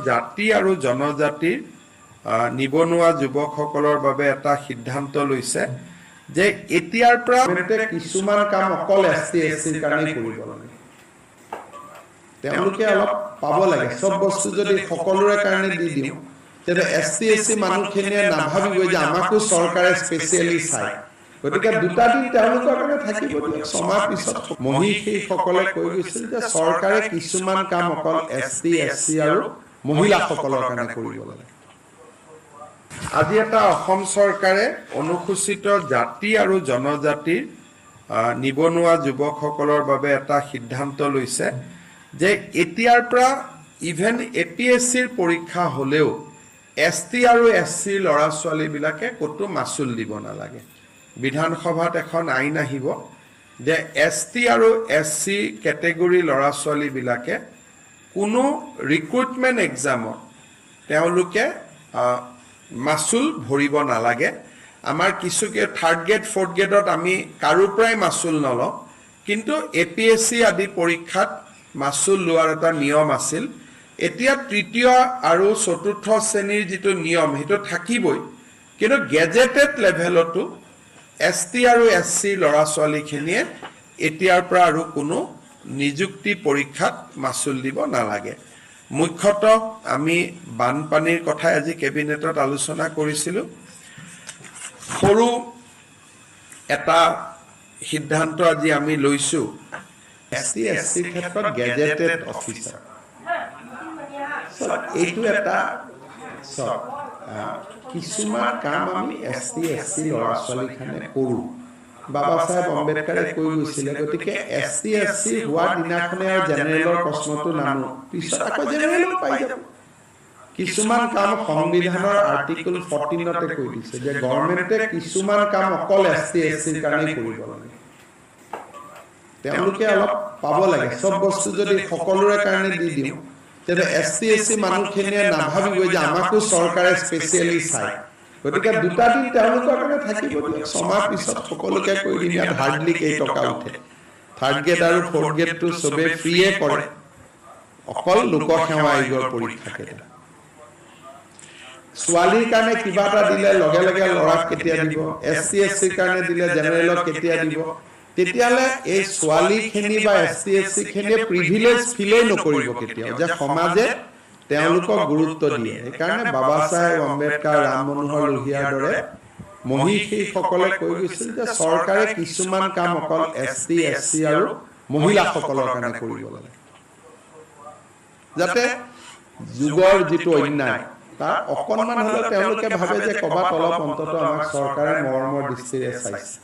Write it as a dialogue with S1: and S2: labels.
S1: জাতি আৰু জনজাতিৰ নিবনুৱা যুৱকসকলৰ বাবে এটা সিদ্ধান্ত লৈছে যে এতিয়াৰ পৰা কিছুমান কাম অকল এছটি এছচিৰ কাৰণে কৰিব লাগে। তেওঁলোকে অলপ পাব লাগে। সব বস্তু যদি সকলোৰে কাৰণে দি দিওঁ তেতিয়া এছটি এছচি মানুহখিনিয়ে নাভাবিব যে আমাকো চৰকাৰে স্পেচিয়েলি চায়। গতিকে দুটা দিন তেওঁলোকৰ কাৰণে থাকিব দিয়ক। ছমাহ পিছত মহিষীসকলে কৈ গৈছিল যে চৰকাৰে কিছুমান কাম অকল এছটি এছচি আৰু মহিলাসকলৰ কাৰণে কৰিব লাগে। আজি এটা অসম চৰকাৰে অনুসূচিত জাতি আৰু জনজাতিৰ নিবনুৱা যুৱকসকলৰ বাবে এটা সিদ্ধান্ত লৈছে যে এতিয়াৰ পৰা ইভেন এপিএছচিৰ পৰীক্ষা হ'লেও এছটি আৰু এছচিৰ ল'ৰা ছোৱালীবিলাকে ক'তো মাচুল দিব নালাগে। বিধানসভাত এখন আইন আহিব যে এছটি আৰু এছচি কেটেগৰী ল'ৰা ছোৱালীবিলাকে কোনো ৰিক্ৰুটমেণ্ট এক্সামত তেওঁলোকে মাচুল ভৰিব নালাগে। আমাৰ কিছু থাৰ্ড গ্ৰেড ফ'ৰ্থ গ্ৰেডত আমি কাৰো পৰাই মাচুল নলওঁ, কিন্তু এপিএছচি আদি পৰীক্ষাত মাচুল লোৱাৰ এটা নিয়ম আছিল। এতিয়া তৃতীয় আৰু চতুৰ্থ শ্ৰেণীৰ যিটো নিয়ম সেইটো থাকিবই, কিন্তু গেজেটেড লেভেলতো এছটি আৰু এছচি ল'ৰা ছোৱালীখিনিয়ে এতিয়াৰ পৰা আৰু কোনো নিযুক্তি পৰীক্ষাত মাচুল দিব নালাগে। মুখ্যতঃ আমি বানপানীৰ কথাই আজি কেবিনেটত আলোচনা কৰিছিলোঁ। সৰু এটা সিদ্ধান্ত আজি আমি লৈছোঁ, এছটি এছচিৰ ক্ষেত্ৰত গেজেটেড অফিচাৰ। এইটো এটা কিছুমান কাম আমি এছটি এছচি ল'ৰা ছোৱালীখিনিয়ে কৰোঁ। বাবা চাহেব আম্বেদকাৰে কৈ গৈছিলে, গতিকে এছটি এছচি হোৱাৰ দিনাখনে আৰু জেনেৰেলৰ প্ৰশ্নটো নানো, পিছত আকৌ জেনেৰেলো পাই যাব। কিছুমান কাম সংবিধানৰ আৰ্টিকল 14তে কৈ দিছে যে গভৰ্ণমেণ্টে কিছুমান কাম অকল এছটি এছচিৰ কাৰণে কৰিব লাগে। তেওঁলোকে অলপ পাব লাগে। সব বস্তু যদি সকলোৰে কাৰণে দি দিওঁ তেতিয়া এছটি এছচি মানুহখিনিয়ে নাভাবিব যে আমাকো চৰকাৰে স্পেচিয়েলি চায়। গতিকে দুটা দিন তেওঁলোকৰ কাৰণে থাকিব দিয়ক। ছমাহ পিছত সকলোকে কৈ দিম ইয়াত হাৰ্ডলি কেইটকা উঠে। থাৰ্ড গ্ৰেড আৰু ফ'ৰ্থ গ্ৰেডটো চবেই ফ্ৰীয়ে কৰে, অকল লোকসেৱা আয়োগৰ পৰীক্ষাকেইটা। ছোৱালীৰ কাৰণে কিবা এটা দিলে লগে লগে ল'ৰাক কেতিয়া দিব, এছটি এছচিৰ কাৰণে দিলে জেনেৰেলক কেতিয়া দিব, তেতিয়াহ'লে এই ছোৱালীখিনি বা এছটি এছচিখিনিয়ে প্ৰিভিলেজ ফিলেই নকৰিব কেতিয়াও যে সমাজে তেওঁলোকক গুৰুত্ব দিয়ে। সেইকাৰণে বাবা চাহেব আম্বেদকাৰ, ৰাম মনোহৰ লোহিয়াৰ দৰে মহিষীসকলে কৈ গৈছিল যে চৰকাৰে কিছুমান কাম অকল এছটি এছচি আৰু মহিলাসকলৰ কাৰণে কৰিব লাগে, যাতে যুগৰ যিটো অন্যায় তাৰ অকণমান হ'লেও তেওঁলোকে ভাবে যে ক'ৰবাত অলপ অন্ততঃ আমাক চৰকাৰে মৰমৰ দৃষ্টিৰে চাইছে।